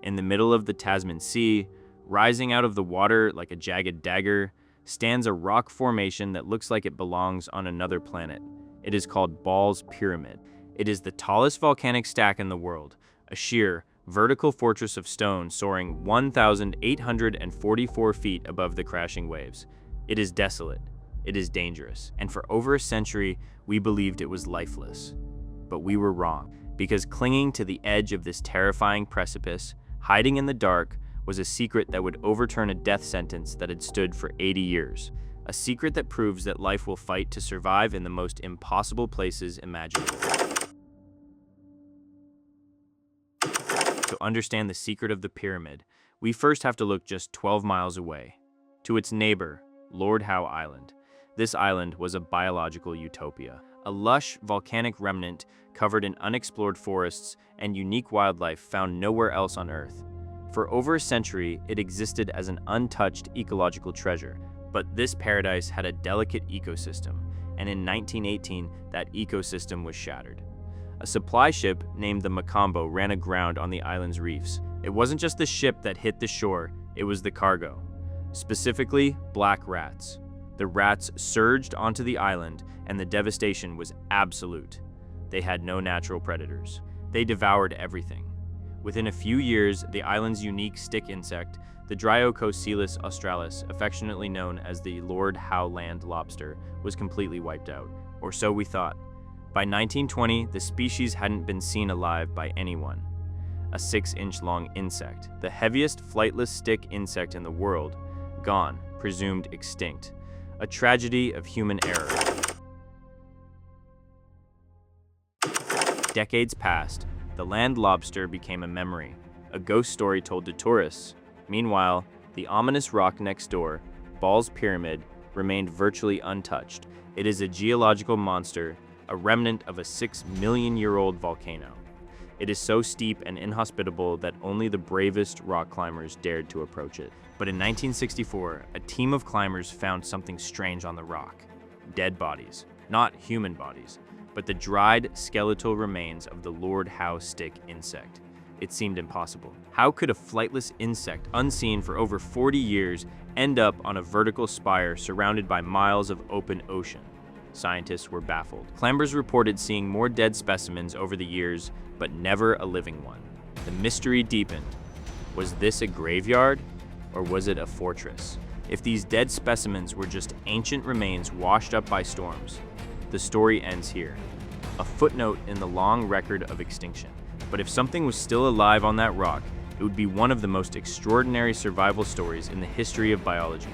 In the middle of the Tasman Sea, rising out of the water like a jagged dagger, stands a rock formation that looks like it belongs on another planet. It is called Ball's Pyramid. It is the tallest volcanic stack in the world, a sheer, vertical fortress of stone soaring 1,844 feet above the crashing waves. It is desolate. It is dangerous. And for over a century, we believed it was lifeless. But we were wrong, because clinging to the edge of this terrifying precipice, hiding in the dark, was a secret that would overturn a death sentence that had stood for 80 years. A secret that proves that life will fight to survive in the most impossible places imaginable. To understand the secret of the pyramid, we first have to look just 12 miles away, to its neighbor, Lord Howe Island. This island was a biological utopia, a lush volcanic remnant covered in unexplored forests and unique wildlife found nowhere else on Earth. For over a century, it existed as an untouched ecological treasure, but this paradise had a delicate ecosystem, and in 1918, that ecosystem was shattered. A supply ship named the Macombo ran aground on the island's reefs. It wasn't just the ship that hit the shore, it was the cargo. Specifically, black rats. The rats surged onto the island, and the devastation was absolute. They had no natural predators. They devoured everything. Within a few years, the island's unique stick insect, the Dryococelus australis, affectionately known as the Lord Howe land lobster, was completely wiped out. Or so we thought. By 1920, the species hadn't been seen alive by anyone. A 6-inch-long insect, the heaviest flightless stick insect in the world, gone, presumed extinct. A tragedy of human error. Decades passed. The land lobster became a memory, a ghost story told to tourists. Meanwhile, the ominous rock next door, Ball's Pyramid, remained virtually untouched. It is a geological monster, a remnant of a 6-million-year-old volcano. It is so steep and inhospitable that only the bravest rock climbers dared to approach it. But in 1964, a team of climbers found something strange on the rock. Dead bodies. Not human bodies, but the dried skeletal remains of the Lord Howe stick insect. It seemed impossible. How could a flightless insect, unseen for over 40 years, end up on a vertical spire surrounded by miles of open ocean? Scientists were baffled. Climbers reported seeing more dead specimens over the years, but never a living one. The mystery deepened. Was this a graveyard, or was it a fortress? If these dead specimens were just ancient remains washed up by storms, the story ends here. A footnote in the long record of extinction. But if something was still alive on that rock, it would be one of the most extraordinary survival stories in the history of biology.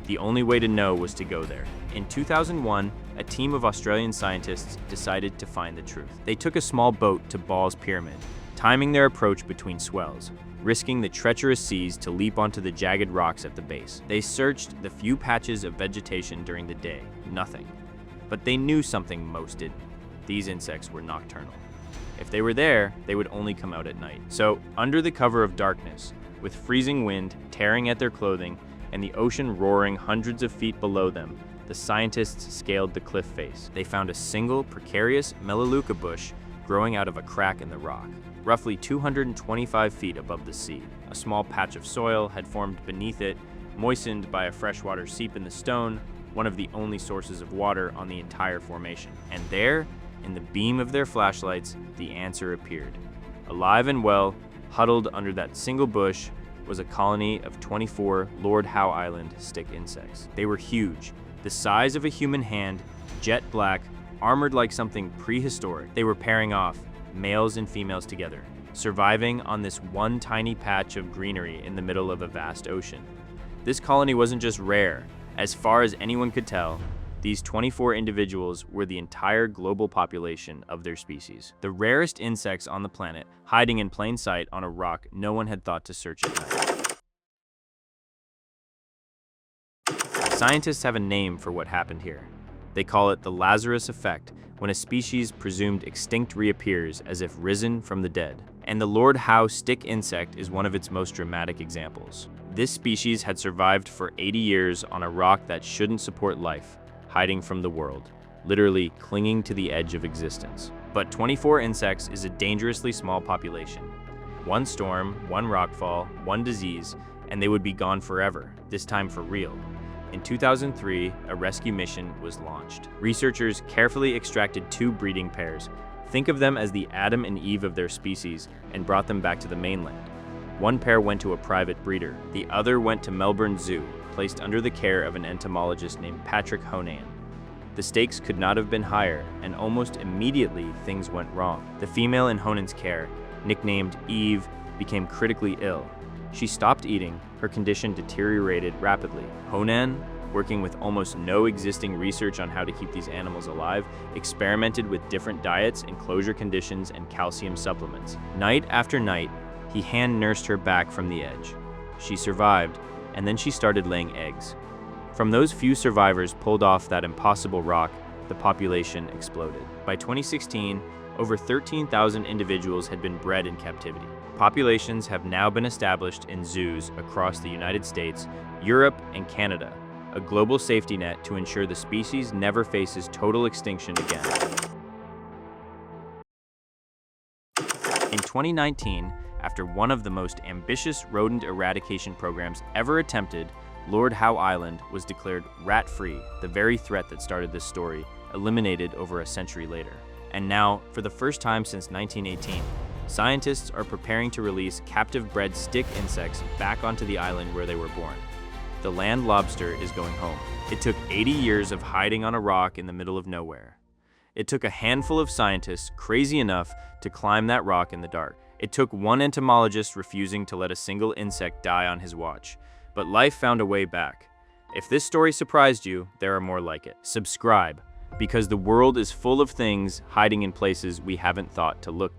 The only way to know was to go there. In 2001, a team of Australian scientists decided to find the truth. They took a small boat to Ball's Pyramid, timing their approach between swells, risking the treacherous seas to leap onto the jagged rocks at the base. They searched the few patches of vegetation during the day, nothing. But they knew something most didn't. These insects were nocturnal. If they were there, they would only come out at night. So, under the cover of darkness, with freezing wind tearing at their clothing and the ocean roaring hundreds of feet below them, the scientists scaled the cliff face. They found a single precarious Melaleuca bush growing out of a crack in the rock, roughly 225 feet above the sea. A small patch of soil had formed beneath it, moistened by a freshwater seep in the stone, one of the only sources of water on the entire formation. And there, in the beam of their flashlights, the answer appeared. Alive and well, huddled under that single bush, was a colony of 24 Lord Howe Island stick insects. They were huge, the size of a human hand, jet black, armored like something prehistoric. They were pairing off, males and females together, surviving on this one tiny patch of greenery in the middle of a vast ocean. This colony wasn't just rare. As far as anyone could tell, these 24 individuals were the entire global population of their species. The rarest insects on the planet, hiding in plain sight on a rock no one had thought to search at night. Scientists have a name for what happened here. They call it the Lazarus effect, when a species presumed extinct reappears as if risen from the dead. And the Lord Howe stick insect is one of its most dramatic examples. This species had survived for 80 years on a rock that shouldn't support life, hiding from the world, literally clinging to the edge of existence. But 24 insects is a dangerously small population. One storm, one rockfall, one disease, and they would be gone forever, this time for real. In 2003, a rescue mission was launched. Researchers carefully extracted 2 breeding pairs. Think of them as the Adam and Eve of their species, and brought them back to the mainland. One pair went to a private breeder. The other went to Melbourne Zoo, placed under the care of an entomologist named Patrick Honan. The stakes could not have been higher, and almost immediately things went wrong. The female in Honan's care, nicknamed Eve, became critically ill. She stopped eating, her condition deteriorated rapidly. Honan, working with almost no existing research on how to keep these animals alive, experimented with different diets, enclosure conditions, and calcium supplements. Night after night, he hand-nursed her back from the edge. She survived, and then she started laying eggs. From those few survivors pulled off that impossible rock, the population exploded. By 2016, over 13,000 individuals had been bred in captivity. Populations have now been established in zoos across the United States, Europe, and Canada, a global safety net to ensure the species never faces total extinction again. In 2019, after one of the most ambitious rodent eradication programs ever attempted, Lord Howe Island was declared rat-free, the very threat that started this story, eliminated over a century later. And now, for the first time since 1918, scientists are preparing to release captive-bred stick insects back onto the island where they were born. The land lobster is going home. It took 80 years of hiding on a rock in the middle of nowhere. It took a handful of scientists crazy enough to climb that rock in the dark. It took one entomologist refusing to let a single insect die on his watch. But life found a way back. If this story surprised you, there are more like it. Subscribe, because the world is full of things hiding in places we haven't thought to look.